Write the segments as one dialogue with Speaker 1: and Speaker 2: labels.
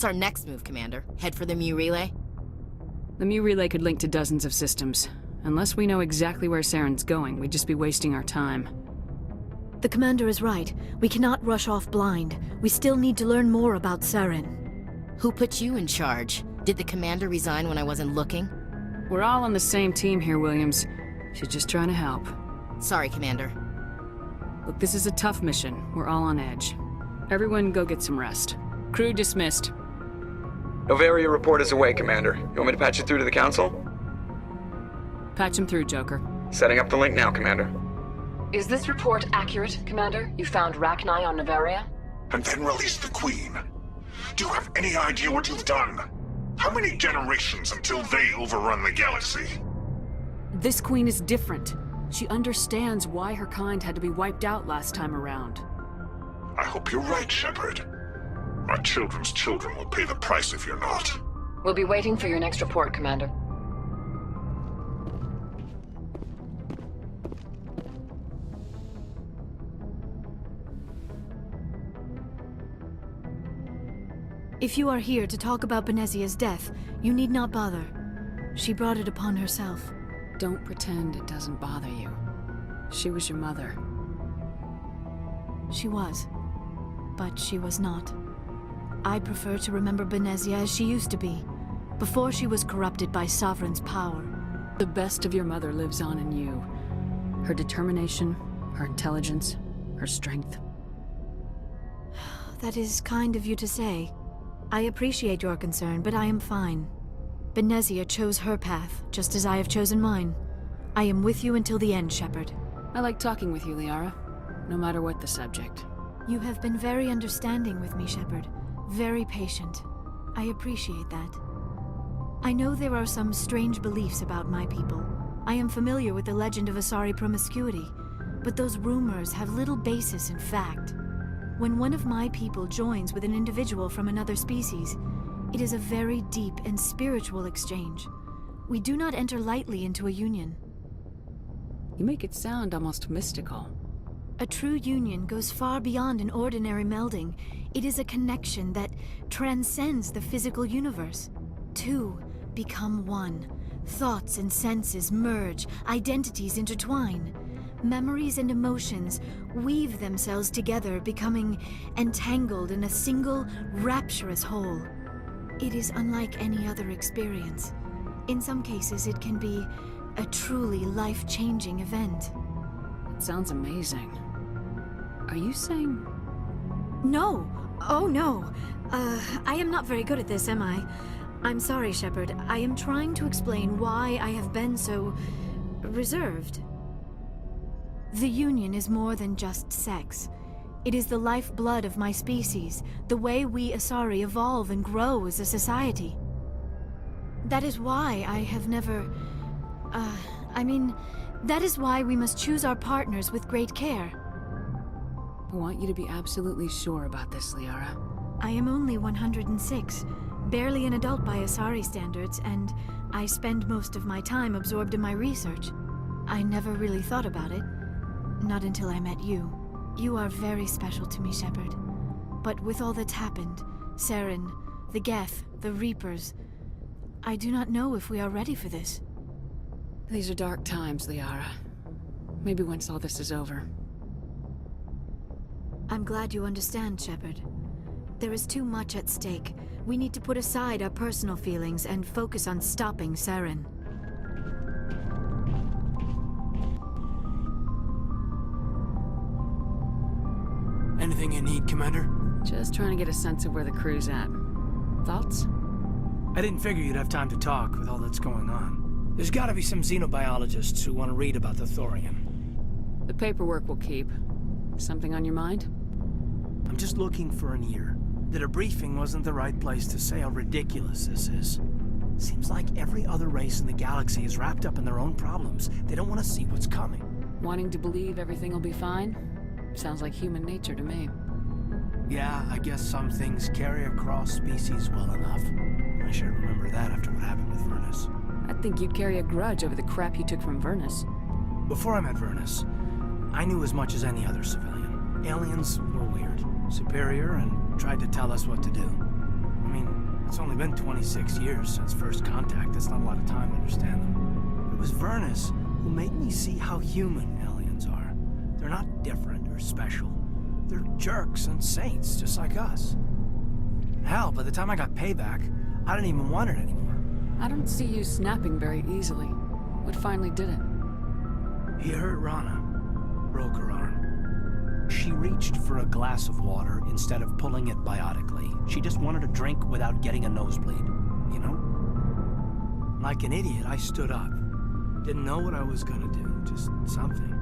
Speaker 1: What's our next move, Commander? Head for the Mu Relay?
Speaker 2: The Mu Relay could link to dozens of systems. Unless we know exactly where Saren's going, we'd just be wasting our time.
Speaker 3: The Commander is right. We cannot rush off blind. We still need to learn more about Saren.
Speaker 1: Who put you in charge? Did the Commander resign when I wasn't looking?
Speaker 2: We're all on the same team here, Williams. She's just trying to help.
Speaker 1: Sorry, Commander.
Speaker 2: Look, this is a tough mission. We're all on edge. Everyone go get some rest. Crew dismissed.
Speaker 4: Novaria report is away, Commander. You want me to patch you through to the Council?
Speaker 2: Patch him through, Joker.
Speaker 4: Setting up the link now, Commander.
Speaker 5: Is this report accurate, Commander? You found Rachni on Novaria?
Speaker 6: And then released the Queen. Do you have any idea what you've done? How many generations until they overrun the galaxy?
Speaker 2: This Queen is different. She understands why her kind had to be wiped out last time around.
Speaker 6: I hope you're right, Shepard. Our children's children will pay the price if you're not.
Speaker 5: We'll be waiting for your next report, Commander.
Speaker 3: If you are here to talk about Benezia's death, you need not bother. She brought it upon herself.
Speaker 2: Don't pretend it doesn't bother you. She was your mother.
Speaker 3: She was. But she was not. I prefer to remember Benezia as she used to be, before she was corrupted by Sovereign's power.
Speaker 2: The best of your mother lives on in you. Her determination, her intelligence, her strength.
Speaker 3: That is kind of you to say. I appreciate your concern, but I am fine. Benezia chose her path, just as I have chosen mine. I am with you until the end, Shepard.
Speaker 2: I like talking with you, Liara, no matter what the subject.
Speaker 3: You have been very understanding with me, Shepard. Very patient. I appreciate that. I know there are some strange beliefs about my people. I am familiar with the legend of Asari promiscuity, but those rumors have little basis in fact. When one of my people joins with an individual from another species, it is a very deep and spiritual exchange. We do not enter lightly into a union.
Speaker 2: You make it sound almost mystical.
Speaker 3: A true union goes far beyond an ordinary melding. It is a connection that transcends the physical universe. Two become one. Thoughts and senses merge, identities intertwine. Memories and emotions weave themselves together, becoming entangled in a single, rapturous whole. It is unlike any other experience. In some cases, it can be a truly life-changing event.
Speaker 2: It sounds amazing. Are you saying...
Speaker 3: No! Oh, no! I am not very good at this, am I? I'm sorry, Shepard. I am trying to explain why I have been so... reserved. The Union is more than just sex. It is the lifeblood of my species, the way we Asari evolve and grow as a society. That is why I have never... that is why we must choose our partners with great care.
Speaker 2: I want you to be absolutely sure about this, Liara.
Speaker 3: I am only 106, barely an adult by Asari standards, and I spend most of my time absorbed in my research. I never really thought about it. Not until I met you. You are very special to me, Shepard. But with all that's happened, Saren, the Geth, the Reapers, I do not know if we are ready for this.
Speaker 2: These are dark times, Liara. Maybe once all this is over.
Speaker 3: I'm glad you understand, Shepard. There is too much at stake. We need to put aside our personal feelings and focus on stopping Saren.
Speaker 7: Anything you need, Commander?
Speaker 2: Just trying to get a sense of where the crew's at. Thoughts?
Speaker 7: I didn't figure you'd have time to talk with all that's going on. There's gotta be some xenobiologists who want to read about the Thorian.
Speaker 2: The paperwork will keep. Something on your mind?
Speaker 7: I'm just looking for an ear. The debriefing wasn't the right place to say how ridiculous this is. Seems like every other race in the galaxy is wrapped up in their own problems. They don't want to see what's coming.
Speaker 2: Wanting to believe everything will be fine? Sounds like human nature to me.
Speaker 7: Yeah, I guess some things carry across species well enough. I should remember that after what happened with Vernus.
Speaker 2: I think you'd carry a grudge over the crap you took from Vernus.
Speaker 7: Before I met Vernus, I knew as much as any other civilian. Aliens were weird, superior, and tried to tell us what to do. I mean, It's only been 26 years since first contact. That's not a lot of time to understand them. It was Vernus who made me see how human aliens are. They're not different or special. They're jerks and saints, just like us. Hell, by the time I got payback, I didn't even want it anymore.
Speaker 2: I don't see you snapping very easily. What finally did it?
Speaker 7: He hurt Rana. Broke her arm. She reached for a glass of water instead of pulling it biotically. She just wanted a drink without getting a nosebleed, you know? Like an idiot, I stood up. Didn't know what I was gonna do, just something.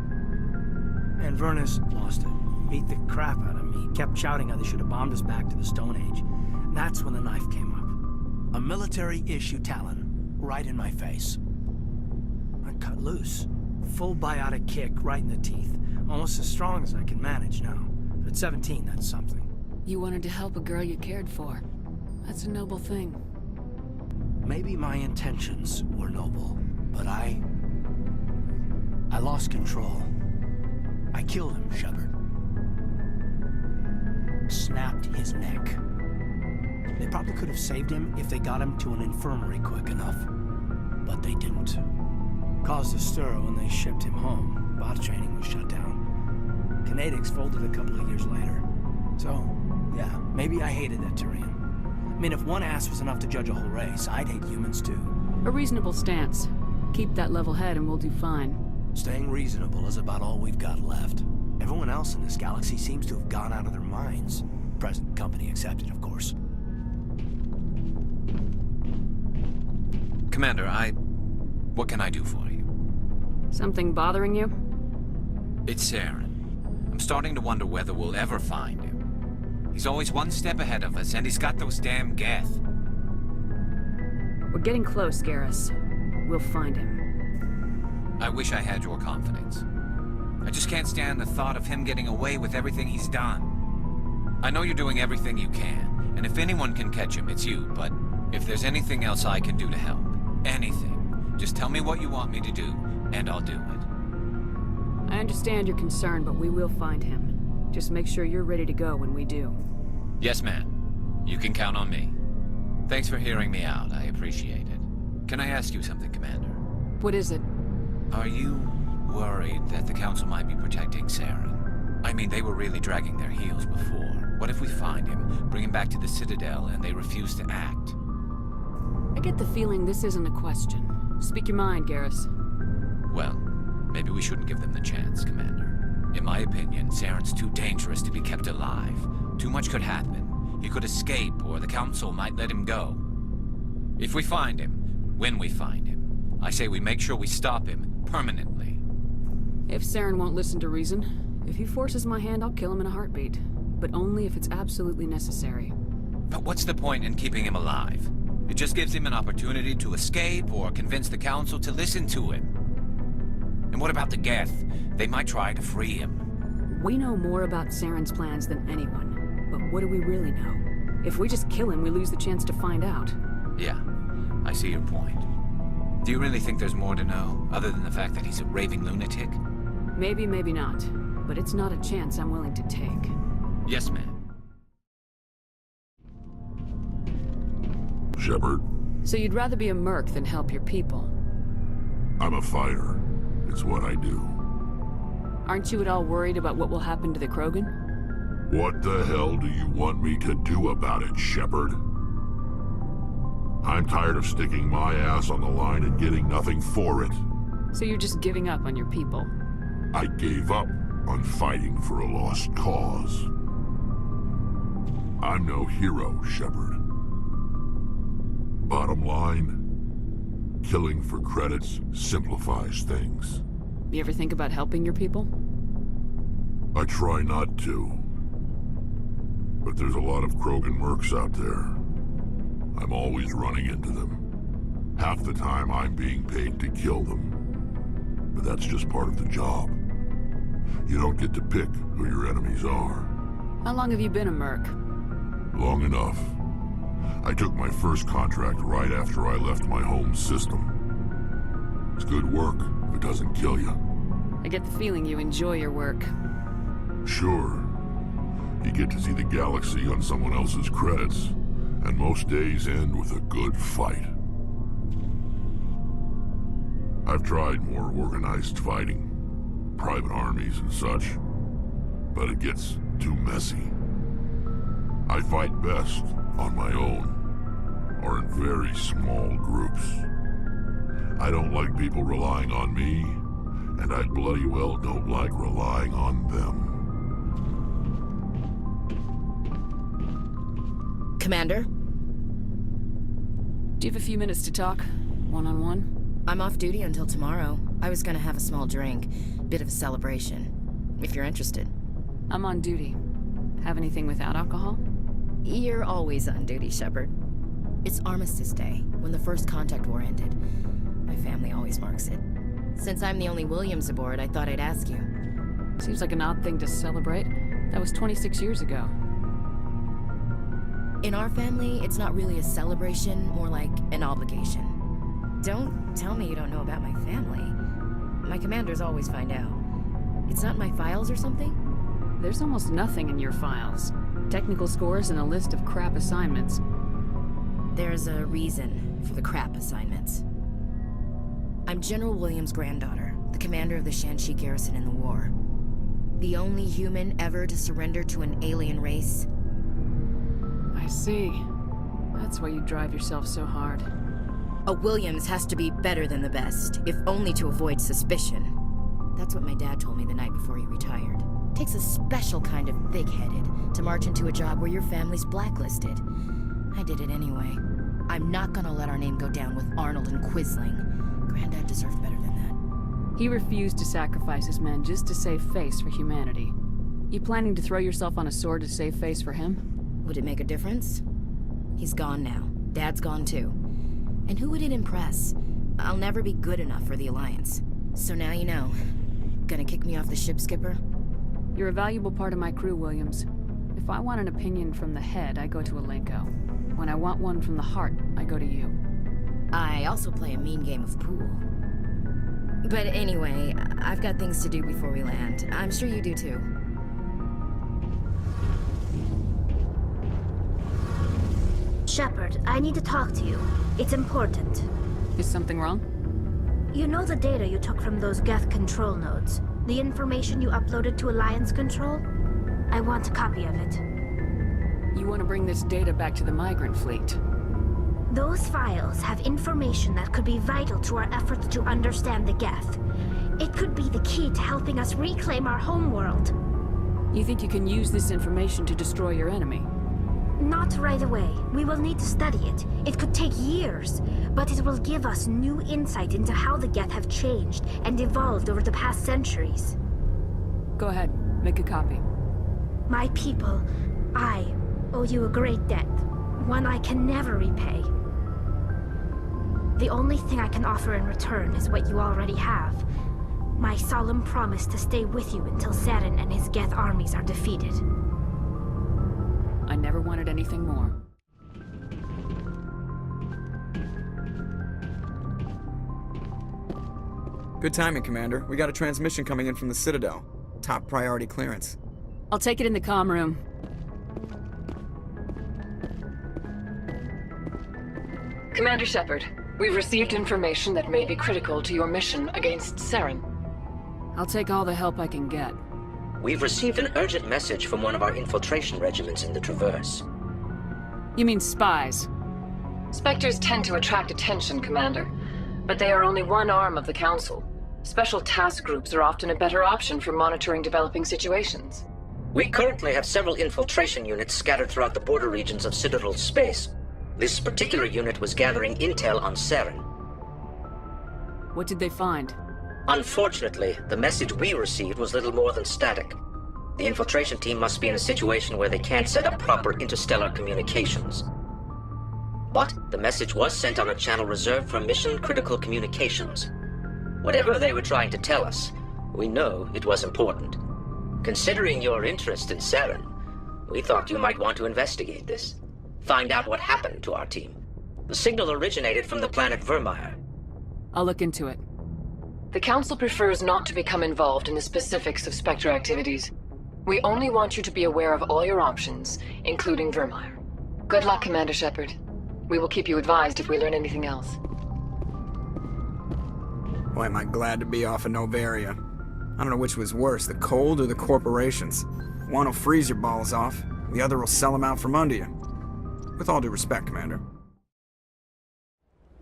Speaker 7: And Vernus lost it. Beat the crap out of me. Kept shouting how they should have bombed us back to the Stone Age. And that's when the knife came up. A military-issue talon, right in my face. I cut loose. Full biotic kick right in the teeth. Almost as strong as I can manage now. But at 17, that's something.
Speaker 2: You wanted to help a girl you cared for. That's a noble thing.
Speaker 7: Maybe my intentions were noble, but I lost control. I killed him, Shepard. Snapped his neck. They probably could have saved him if they got him to an infirmary quick enough. But they didn't. Caused a stir when they shipped him home. Bot training was shut down. Kinetics folded a couple of years later. So, yeah, maybe I hated that Turian. I mean, if one ass was enough to judge a whole race, I'd hate humans too.
Speaker 2: A reasonable stance. Keep that level head and we'll do fine.
Speaker 7: Staying reasonable is about all we've got left. Everyone else in this galaxy seems to have gone out of their minds. Present company accepted, of course.
Speaker 8: Commander, what can I do for you?
Speaker 2: Something bothering you?
Speaker 8: It's Saren. I'm starting to wonder whether we'll ever find him. He's always one step ahead of us, and he's got those damn Geth.
Speaker 2: We're getting close, Garrus. We'll find him.
Speaker 8: I wish I had your confidence. I just can't stand the thought of him getting away with everything he's done. I know you're doing everything you can, and if anyone can catch him, it's you, but if there's anything else I can do to help, anything, just tell me what you want me to do, and I'll do it.
Speaker 2: I understand your concern, but we will find him. Just make sure you're ready to go when we do.
Speaker 8: Yes, ma'am. You can count on me. Thanks for hearing me out. I appreciate it. Can I ask you something, Commander?
Speaker 2: What is it?
Speaker 8: Are you worried that the Council might be protecting Saren? I mean, they were really dragging their heels before. What if we find him, bring him back to the Citadel, and they refuse to act?
Speaker 2: I get the feeling this isn't a question. Speak your mind, Garrus.
Speaker 8: Well, maybe we shouldn't give them the chance, Commander. In my opinion, Saren's too dangerous to be kept alive. Too much could happen. He could escape, or the Council might let him go. If we find him, when we find him, I say we make sure we stop him permanently.
Speaker 2: If Saren won't listen to reason, if he forces my hand, I'll kill him in a heartbeat. But only if it's absolutely necessary.
Speaker 8: But what's the point in keeping him alive? It just gives him an opportunity to escape or convince the Council to listen to him. And what about the Geth? They might try to free him.
Speaker 2: We know more about Saren's plans than anyone. But what do we really know? If we just kill him, we lose the chance to find out.
Speaker 8: Yeah, I see your point. Do you really think there's more to know, other than the fact that he's a raving lunatic?
Speaker 2: Maybe, maybe not. But it's not a chance I'm willing to take.
Speaker 8: Yes, ma'am.
Speaker 6: Shepard,
Speaker 2: So you'd rather be a merc than help your people?
Speaker 6: I'm a fighter. It's what I do.
Speaker 2: Aren't you at all worried about what will happen to the Krogan?
Speaker 6: What the hell do you want me to do about it, Shepard? I'm tired of sticking my ass on the line and getting nothing for it.
Speaker 2: So you're just giving up on your people?
Speaker 6: I gave up on fighting for a lost cause. I'm no hero, Shepard. Bottom line, killing for credits simplifies things.
Speaker 2: You ever think about helping your people?
Speaker 6: I try not to. But there's a lot of Krogan mercs out there. I'm always running into them. Half the time I'm being paid to kill them. But that's just part of the job. You don't get to pick who your enemies are.
Speaker 2: How long have you been a merc?
Speaker 6: Long enough. I took my first contract right after I left my home system. It's good work if it doesn't kill you.
Speaker 2: I get the feeling you enjoy your work.
Speaker 6: Sure. You get to see the galaxy on someone else's credits. And most days end with a good fight. I've tried more organized fighting, private armies and such, but it gets too messy. I fight best on my own, or in very small groups. I don't like people relying on me, and I bloody well don't like relying on them.
Speaker 1: Commander?
Speaker 2: Do you have a few minutes to talk? One-on-one?
Speaker 1: I'm off duty until tomorrow. I was gonna have a small drink. Bit of a celebration. If you're interested.
Speaker 2: I'm on duty. Have anything without alcohol?
Speaker 1: You're always on duty, Shepard. It's Armistice Day, when the first contact war ended. My family always marks it. Since I'm the only Williams aboard, I thought I'd ask you.
Speaker 2: Seems like an odd thing to celebrate. That was 26 years ago.
Speaker 1: In our family, it's not really a celebration, more like an obligation. Don't tell me you don't know about my family. My commanders always find out. It's not in my files or something?
Speaker 2: There's almost nothing in your files. Technical scores and a list of crap assignments.
Speaker 1: There's a reason for the crap assignments. I'm General Williams' granddaughter, the commander of the Shanxi garrison in the war. The only human ever to surrender to an alien race.
Speaker 2: I see. That's why you drive yourself so hard.
Speaker 1: A Williams has to be better than the best, if only to avoid suspicion. That's what my dad told me the night before he retired. Takes a special kind of thick-headed to march into a job where your family's blacklisted. I did it anyway. I'm not gonna let our name go down with Arnold and Quisling. Granddad deserved better than that.
Speaker 2: He refused to sacrifice his men just to save face for humanity. You planning to throw yourself on a sword to save face for him?
Speaker 1: Would it make a difference? He's gone now. Dad's gone too. And who would it impress? I'll never be good enough for the Alliance. So now you know. Gonna kick me off the ship, Skipper?
Speaker 2: You're a valuable part of my crew, Williams. If I want an opinion from the head, I go to Alenko. When I want one from the heart, I go to you.
Speaker 1: I also play a mean game of pool. But anyway, I've got things to do before we land. I'm sure you do too.
Speaker 9: Shepard, I need to talk to you. It's important.
Speaker 2: Is something wrong?
Speaker 9: You know the data you took from those Geth control nodes? The information you uploaded to Alliance Control? I want a copy of it.
Speaker 2: You want to bring this data back to the migrant fleet?
Speaker 9: Those files have information that could be vital to our efforts to understand the Geth. It could be the key to helping us reclaim our homeworld.
Speaker 2: You think you can use this information to destroy your enemy?
Speaker 9: Not right away. We will need to study it. It could take years, but it will give us new insight into how the Geth have changed and evolved over the past centuries.
Speaker 2: Go ahead, make a copy.
Speaker 9: My people, I owe you a great debt, one I can never repay. The only thing I can offer in return is what you already have. My solemn promise to stay with you until Saren and his Geth armies are defeated.
Speaker 2: I never wanted anything more.
Speaker 4: Good timing, Commander. We got a transmission coming in from the Citadel. Top priority clearance.
Speaker 2: I'll take it in the comm room.
Speaker 5: Commander Shepard, we've received information that may be critical to your mission against Saren.
Speaker 2: I'll take all the help I can get.
Speaker 10: We've received an urgent message from one of our infiltration regiments in the Traverse.
Speaker 2: You mean spies?
Speaker 5: Spectres tend to attract attention, Commander, but they are only one arm of the Council. Special task groups are often a better option for monitoring developing situations.
Speaker 10: We currently have several infiltration units scattered throughout the border regions of Citadel space. This particular unit was gathering intel on Saren.
Speaker 2: What did they find?
Speaker 10: Unfortunately, the message we received was little more than static. The infiltration team must be in a situation where they can't set up proper interstellar communications. But the message was sent on a channel reserved for mission-critical communications. Whatever they were trying to tell us, we know it was important. Considering your interest in Saren, we thought you might want to investigate this. Find out what happened to our team. The signal originated from the planet Vermeer.
Speaker 2: I'll look into it.
Speaker 5: The Council prefers not to become involved in the specifics of Spectre activities. We only want you to be aware of all your options, including Vermeer. Good luck, Commander Shepard. We will keep you advised if we learn anything else.
Speaker 4: Boy, am I glad to be off of Novaria. I don't know which was worse, the cold or the corporations. One will freeze your balls off, the other will sell them out from under you. With all due respect, Commander.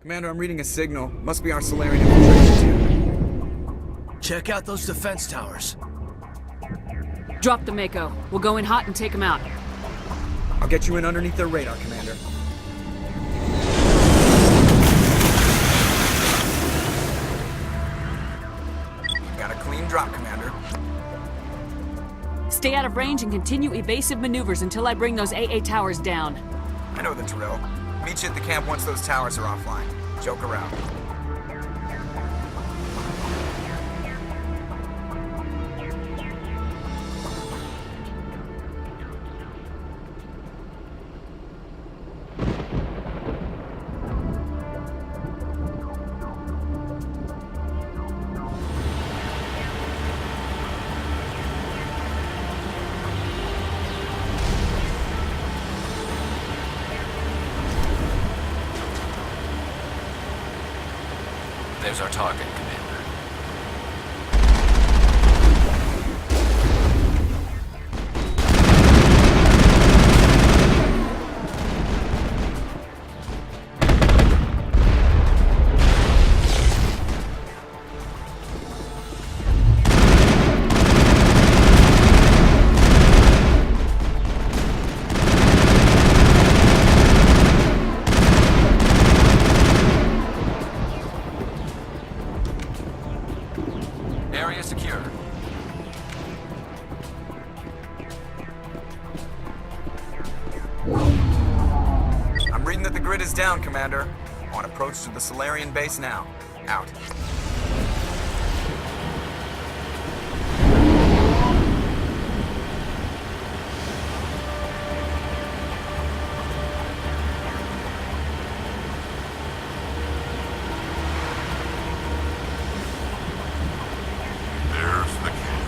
Speaker 4: Commander, I'm reading a signal. Must be our Solarian infiltration team.
Speaker 7: Check out those defense towers.
Speaker 2: Drop the Mako. We'll go in hot and take them out.
Speaker 4: I'll get you in underneath their radar, Commander. Got a clean drop, Commander.
Speaker 2: Stay out of range and continue evasive maneuvers until I bring those AA towers down.
Speaker 4: I know the drill. Meet you at the camp once those towers are offline. Joke around.
Speaker 8: There's our target, Commander. Area secure.
Speaker 4: I'm reading that the grid is down, Commander. On approach to the Solarian base now. Out.
Speaker 6: There's the camp.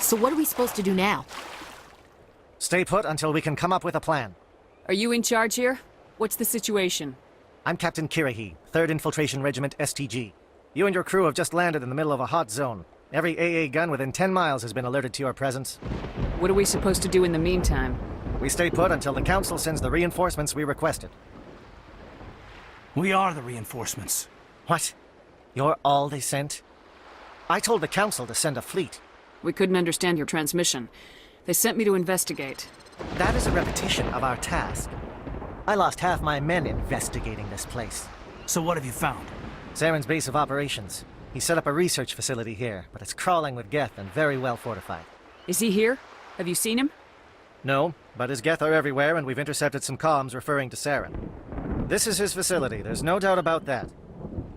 Speaker 1: So what are we supposed to do now?
Speaker 11: Stay put until we can come up with a plan.
Speaker 2: Are you in charge here? What's the situation?
Speaker 11: I'm Captain Kirahi, 3rd Infiltration Regiment STG. You and your crew have just landed in the middle of a hot zone. Every AA gun within 10 miles has been alerted to your presence.
Speaker 2: What are we supposed to do in the meantime?
Speaker 11: We stay put until the Council sends the reinforcements we requested.
Speaker 7: We are the reinforcements.
Speaker 11: What? You're all they sent? I told the Council to send a fleet.
Speaker 2: We couldn't understand your transmission. They sent me to investigate.
Speaker 11: That is a repetition of our task. I lost half my men investigating this place.
Speaker 7: So what have you found?
Speaker 11: Saren's base of operations. He set up a research facility here, but it's crawling with Geth and very well fortified.
Speaker 2: Is he here? Have you seen him?
Speaker 11: No, but his Geth are everywhere and we've intercepted some comms referring to Saren. This is his facility, there's no doubt about that.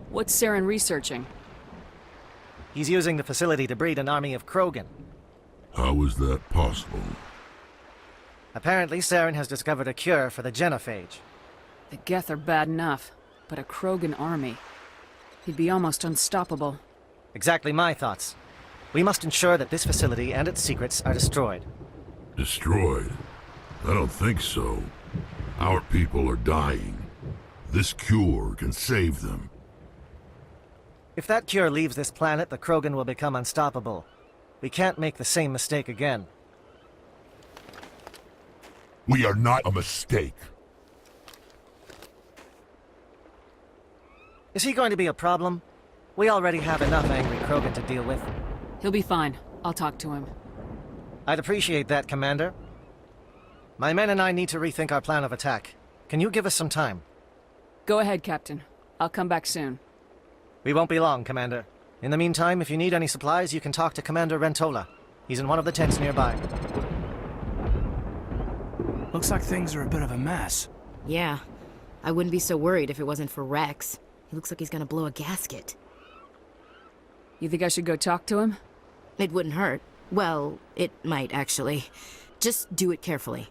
Speaker 2: What's Saren researching?
Speaker 11: He's using the facility to breed an army of Krogan.
Speaker 6: How is that possible?
Speaker 11: Apparently, Saren has discovered a cure for the genophage.
Speaker 2: The Geth are bad enough, but a Krogan army. He'd be almost unstoppable.
Speaker 11: Exactly my thoughts. We must ensure that this facility and its secrets are destroyed.
Speaker 6: Destroyed? I don't think so. Our people are dying. This cure can save them.
Speaker 11: If that cure leaves this planet, the Krogan will become unstoppable. We can't make the same mistake again.
Speaker 6: We are not a mistake.
Speaker 11: Is he going to be a problem? We already have enough angry Krogan to deal with.
Speaker 2: He'll be fine. I'll talk to him.
Speaker 11: I'd appreciate that, Commander. My men and I need to rethink our plan of attack. Can you give us some time?
Speaker 2: Go ahead, Captain. I'll come back soon.
Speaker 11: We won't be long, Commander. In the meantime, if you need any supplies, you can talk to Commander Rentola. He's in one of the tents nearby.
Speaker 7: Looks like things are a bit of a mess.
Speaker 1: Yeah. I wouldn't be so worried if it wasn't for Rex. He looks like he's gonna blow a gasket.
Speaker 2: You think I should go talk to him?
Speaker 1: It wouldn't hurt. Well, it might, actually. Just do it carefully.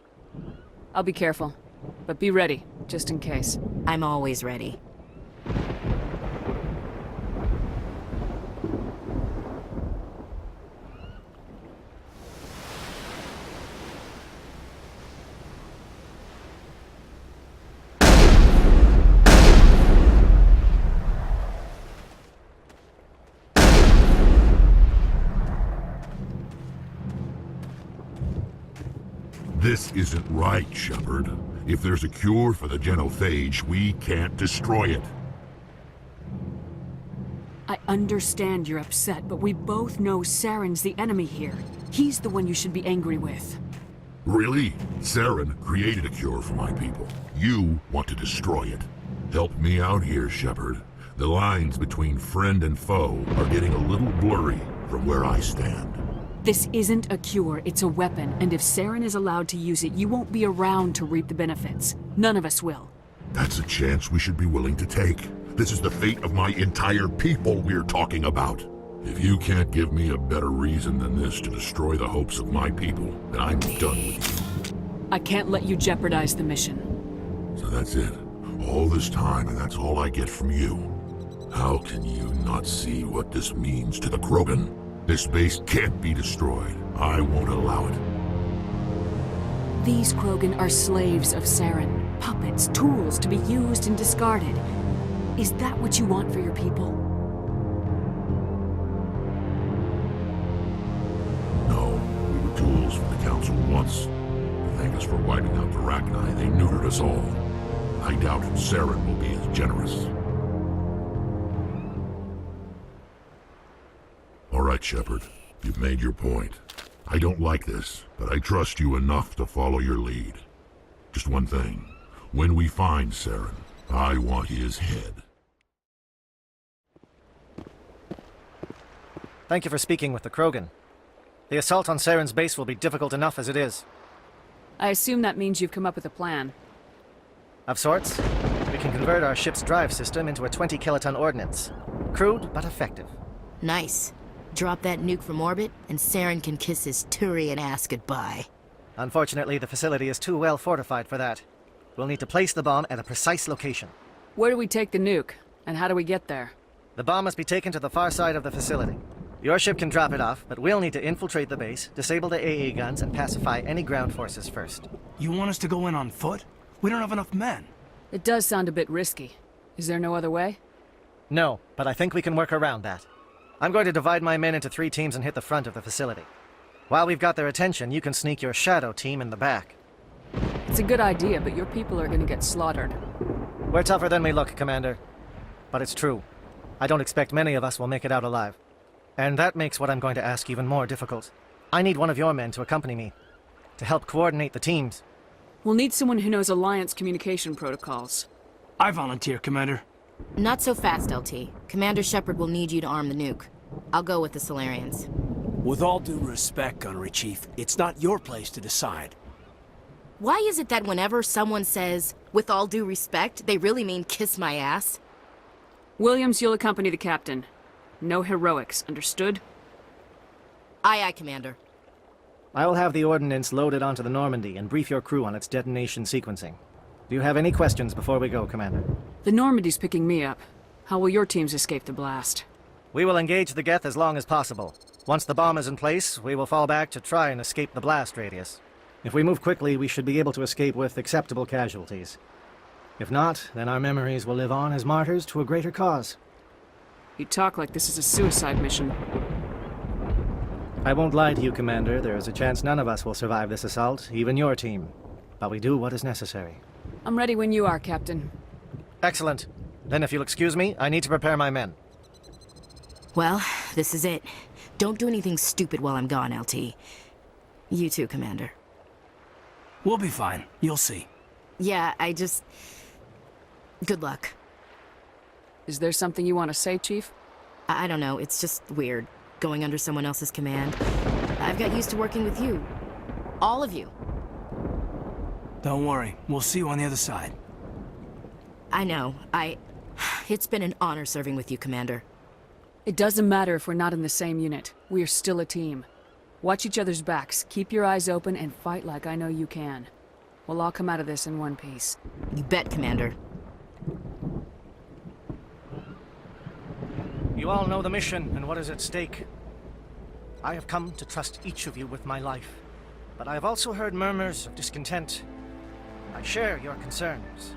Speaker 2: I'll be careful. But be ready, just in case.
Speaker 1: I'm always ready.
Speaker 6: This isn't right, Shepard. If there's a cure for the genophage, we can't destroy it.
Speaker 2: I understand you're upset, but we both know Saren's the enemy here. He's the one you should be angry with.
Speaker 6: Really? Saren created a cure for my people. You want to destroy it. Help me out here, Shepard. The lines between friend and foe are getting a little blurry from where I stand.
Speaker 2: This isn't a cure, it's a weapon, and if Saren is allowed to use it, you won't be around to reap the benefits. None of us will.
Speaker 6: That's a chance we should be willing to take. This is the fate of my entire people we're talking about. If you can't give me a better reason than this to destroy the hopes of my people, then I'm done with you.
Speaker 2: I can't let you jeopardize the mission.
Speaker 6: So that's it. All this time, and that's all I get from you. How can you not see what this means to the Krogan? This base can't be destroyed. I won't allow it.
Speaker 2: These Krogan are slaves of Saren. Puppets, tools to be used and discarded. Is that what you want for your people?
Speaker 6: No, we were tools for the Council once. To thank us for wiping out the Rachni, they neutered us all. I doubt Saren will be as generous. All right, Shepard. You've made your point. I don't like this, but I trust you enough to follow your lead. Just one thing. When we find Saren, I want his head.
Speaker 11: Thank you for speaking with the Krogan. The assault on Saren's base will be difficult enough as it is.
Speaker 2: I assume that means you've come up with a plan.
Speaker 11: Of sorts. We can convert our ship's drive system into a 20-kiloton ordnance. Crude, but effective.
Speaker 1: Nice. Drop that nuke from orbit, and Saren can kiss his Turian ass goodbye.
Speaker 11: Unfortunately, the facility is too well fortified for that. We'll need to place the bomb at a precise location.
Speaker 2: Where do we take the nuke? And how do we get there?
Speaker 11: The bomb must be taken to the far side of the facility. Your ship can drop it off, but we'll need to infiltrate the base, disable the AA guns, and pacify any ground forces first.
Speaker 7: You want us to go in on foot? We don't have enough men.
Speaker 2: It does sound a bit risky. Is there no other way?
Speaker 11: No, but I think we can work around that. I'm going to divide my men into 3 teams and hit the front of the facility. While we've got their attention, you can sneak your shadow team in the back.
Speaker 2: It's a good idea, but your people are going to get slaughtered.
Speaker 11: We're tougher than we look, Commander. But it's true. I don't expect many of us will make it out alive. And that makes what I'm going to ask even more difficult. I need one of your men to accompany me, to help coordinate the teams.
Speaker 2: We'll need someone who knows Alliance communication protocols.
Speaker 7: I volunteer, Commander.
Speaker 1: Not so fast, LT. Commander Shepard will need you to arm the nuke. I'll go with the Solarians.
Speaker 7: With all due respect, Gunnery Chief, it's not your place to decide.
Speaker 1: Why is it that whenever someone says, with all due respect, they really mean kiss my ass?
Speaker 2: Williams, you'll accompany the captain. No heroics, understood?
Speaker 1: Aye, aye, Commander.
Speaker 11: I will have the ordnance loaded onto the Normandy and brief your crew on its detonation sequencing. Do you have any questions before we go, Commander?
Speaker 2: The Normandy's picking me up. How will your teams escape the blast?
Speaker 11: We will engage the Geth as long as possible. Once the bomb is in place, we will fall back to try and escape the blast radius. If we move quickly, we should be able to escape with acceptable casualties. If not, then our memories will live on as martyrs to a greater cause.
Speaker 2: You talk like this is a suicide mission.
Speaker 11: I won't lie to you, Commander. There is a chance none of us will survive this assault, even your team. But we do what is necessary.
Speaker 2: I'm ready when you are, Captain.
Speaker 11: Excellent. Then if you'll excuse me, I need to prepare my men.
Speaker 1: Well, this is it. Don't do anything stupid while I'm gone, LT. You too, Commander.
Speaker 7: We'll be fine. You'll see.
Speaker 1: Yeah, good luck.
Speaker 2: Is there something you want to say, Chief?
Speaker 1: I don't know, it's just weird, going under someone else's command. I've got used to working with you. All of you.
Speaker 7: Don't worry. We'll see you on the other side.
Speaker 1: I know. It's been an honor serving with you, Commander.
Speaker 2: It doesn't matter if we're not in the same unit. We are still a team. Watch each other's backs, keep your eyes open, and fight like I know you can. We'll all come out of this in one piece.
Speaker 1: You bet, Commander.
Speaker 11: You all know the mission and what is at stake. I have come to trust each of you with my life, but I have also heard murmurs of discontent. I share your concerns.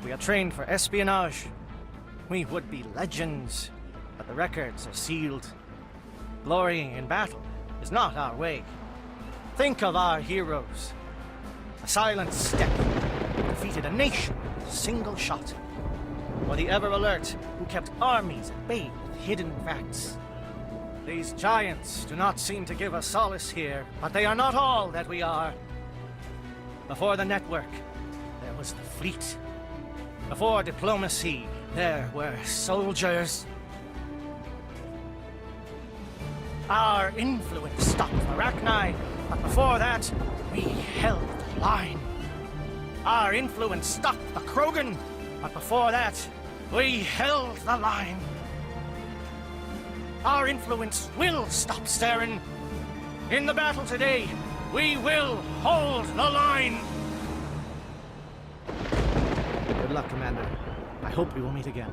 Speaker 11: We are trained for espionage. We would be legends, but the records are sealed. Glorying in battle is not our way. Think of our heroes. A silent step defeated a nation with a single shot. Or the ever-alert who kept armies at bay with hidden facts. These giants do not seem to give us solace here, but they are not all that we are. Before the network, there was the fleet. Before diplomacy, there were soldiers. Our influence stopped Arachni, but before that, we held the line. Our influence stopped the Krogan, but before that, we held the line. Our influence will stop Saren. In the battle today, we will hold the line. Good luck, Commander. I hope we will meet again.